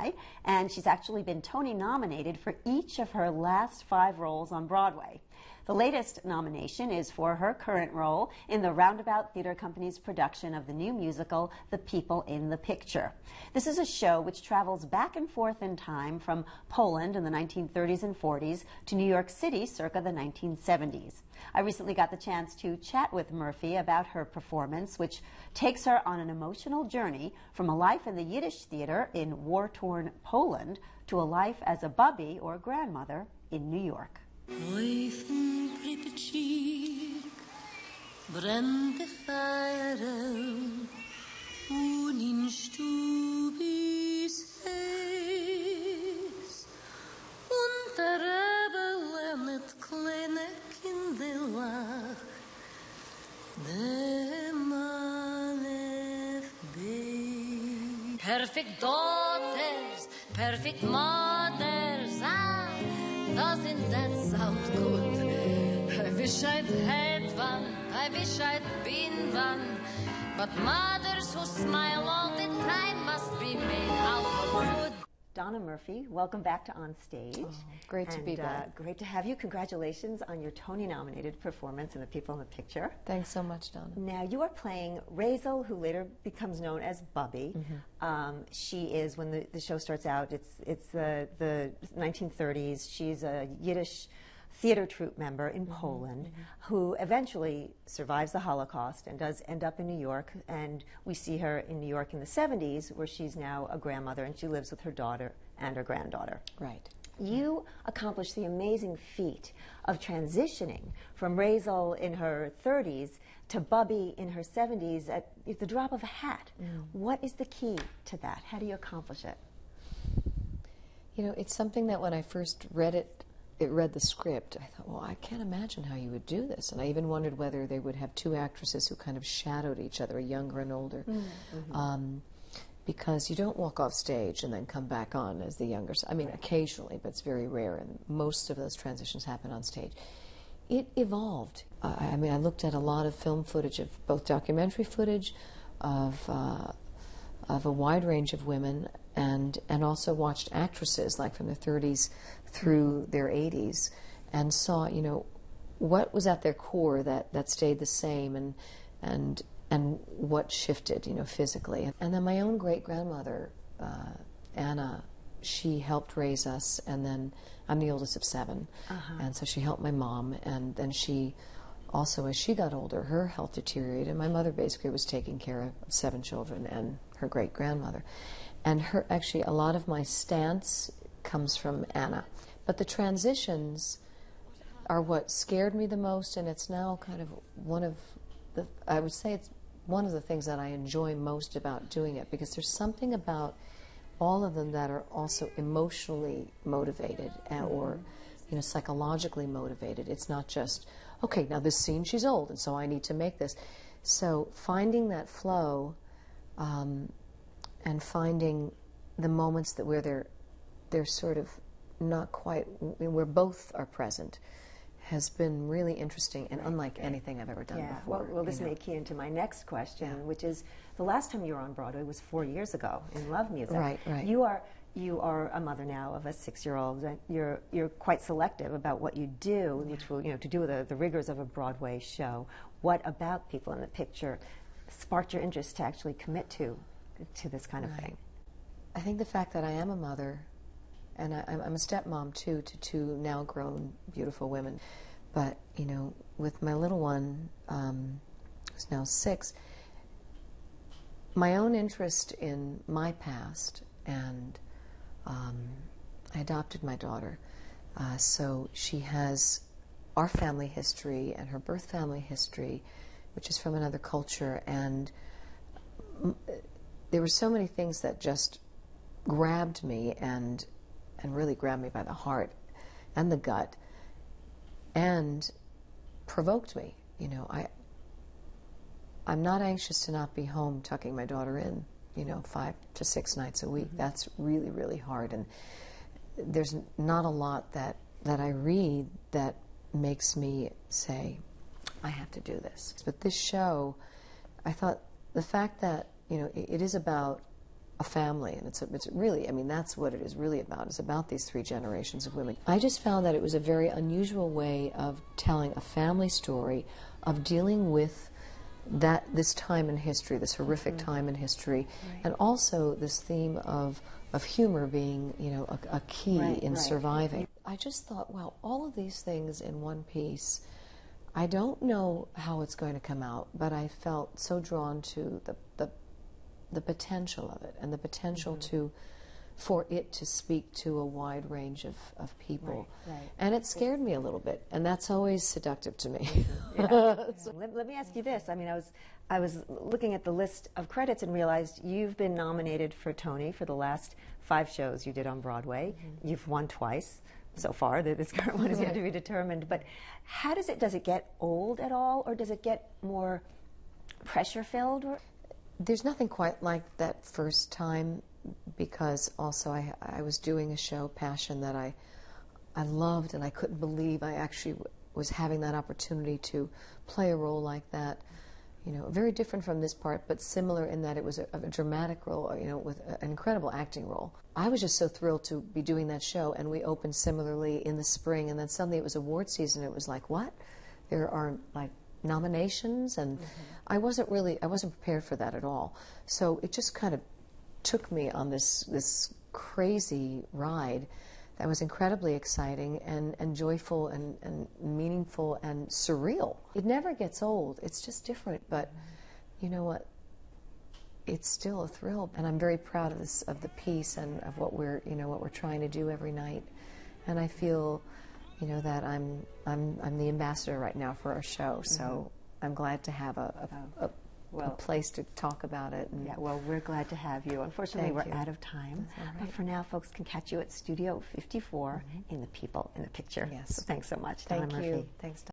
tonight, and she's actually been Tony nominated for each of her last 5 roles on Broadway. The latest nomination is for her current role in the Roundabout Theatre Company's production of the new musical, The People in the Picture. This is a show which travels back and forth in time from Poland in the 1930s and 40s to New York City circa the 1970s. I recently got the chance to chat with Murphy about her performance, which takes her on an emotional journey from a life in the Yiddish theater in war-torn Poland to a life as a bubby or grandmother in New York. Brennt de Feuer und in Stubis heiß und der Rebel mit kleine Kinderlach de Malef Bey. Perfect daughters, perfect mothers, ah, doesn't that sound good? I wish I'd had one, I wish I'd been one, but mothers who smile all the time must be made out of wood. Donna Murphy, welcome back to OnStage. Oh, great to be back. Great to have you. Congratulations on your Tony-nominated performance in The People in the Picture. Thanks so much, Donna. Now, you are playing Razel, who later becomes known as Bubby. She is, when the show starts out, it's the 1930s. She's a Yiddish theater troupe member in Poland who eventually survives the Holocaust and does end up in New York. And we see her in New York in the 70s, where she's now a grandmother and she lives with her daughter and her granddaughter. Right. You accomplished the amazing feat of transitioning from Razel in her 30s to Bubby in her 70s at the drop of a hat. What is the key to that? How do you accomplish it? You know, it's something that when I first read the script, I thought, well, I can't imagine how you would do this. And I even wondered whether they would have 2 actresses who kind of shadowed each other, a younger and older. Because you don't walk off stage and then come back on as the younger. I mean, occasionally, but it's very rare, and most of those transitions happen on stage. It evolved. I mean, I looked at a lot of film footage, of both documentary footage of a wide range of women, and also watched actresses, like from the 30s through their 80s, and saw, you know, what was at their core that stayed the same, and what shifted, you know, physically. And then my own great-grandmother, Anna, she helped raise us, and then I'm the oldest of 7, and so she helped my mom, and then she also, as she got older, her health deteriorated, and my mother basically was taking care of 7 children and her great-grandmother. And actually, a lot of my stance comes from Anna. But the transitions are what scared me the most, and it's now kind of one of the, I would say it's one of the things that I enjoy most about doing it, because there's something about all of them that are also emotionally motivated or, you know, psychologically motivated. It's not just, okay, now this scene, she's old, and so I need to make this. So finding that flow and finding the moments that where they're sort of not quite, where both are present, has been really interesting and unlike anything I've ever done before. Well, this may key into my next question, which is, the last time you were on Broadway was 4 years ago in Love Music. Right. You are a mother now of a 6-year-old, and you're quite selective about what you do, which will, you know, to do with the rigors of a Broadway show. What about People in the Picture sparked your interest to actually commit to this kind of thing? I think the fact that I am a mother, and I'm a stepmom too, to 2 now grown, beautiful women. But, you know, with my little one, who's now 6, my own interest in my past, and I adopted my daughter. So she has our family history and her birth family history, which is from another culture. And there were so many things that just grabbed me and really grabbed me by the heart and the gut and provoked me. You know, I'm not anxious to not be home tucking my daughter in, you know, 5 to 6 nights a week. That's really, really hard. And there's not a lot that I read that makes me say, I have to do this. But this show, I thought the fact that, you know, it is about a family, and it's really, I mean, that's what it is really about. It's about these 3 generations of women. I just found that it was a very unusual way of telling a family story, of dealing with this time in history, this horrific time in history, and also this theme of humor being, you know, a key in surviving. I just thought, wow, all of these things in one piece. I don't know how it's going to come out, but I felt so drawn to the potential of it, and the potential for it to speak to a wide range of people. And it scared me a little bit, and that's always seductive to me. So let me ask you this. I mean, I was looking at the list of credits and realized you've been nominated for Tony for the last 5 shows you did on Broadway. You've won twice so far. This current one is yet to be determined. But how does it get old at all, or does it get more pressure-filled? There's nothing quite like that first time, because also I was doing a show, Passion, that I loved, and I couldn't believe I actually was having that opportunity to play a role like that. You know, very different from this part, but similar in that it was a dramatic role, you know, with an incredible acting role. I was just so thrilled to be doing that show, and we opened similarly in the spring, and then suddenly it was award season. It was like, what? There are, like, nominations, and I wasn't prepared for that at all. So it just kind of took me on this crazy ride that was incredibly exciting and joyful and meaningful and surreal. It never gets old. It's just different, but you know what? It's still a thrill, and I'm very proud of the piece and of what we're trying to do every night. And I feel, you know, that I'm the ambassador right now for our show. So I'm glad to have a place to talk about it. And well, we're glad to have you. Unfortunately, we're out of time. But for now, folks can catch you at Studio 54 in The People in the Picture. Yes. So thanks so much, Donna Murphy. Thank you. Thanks, Donna.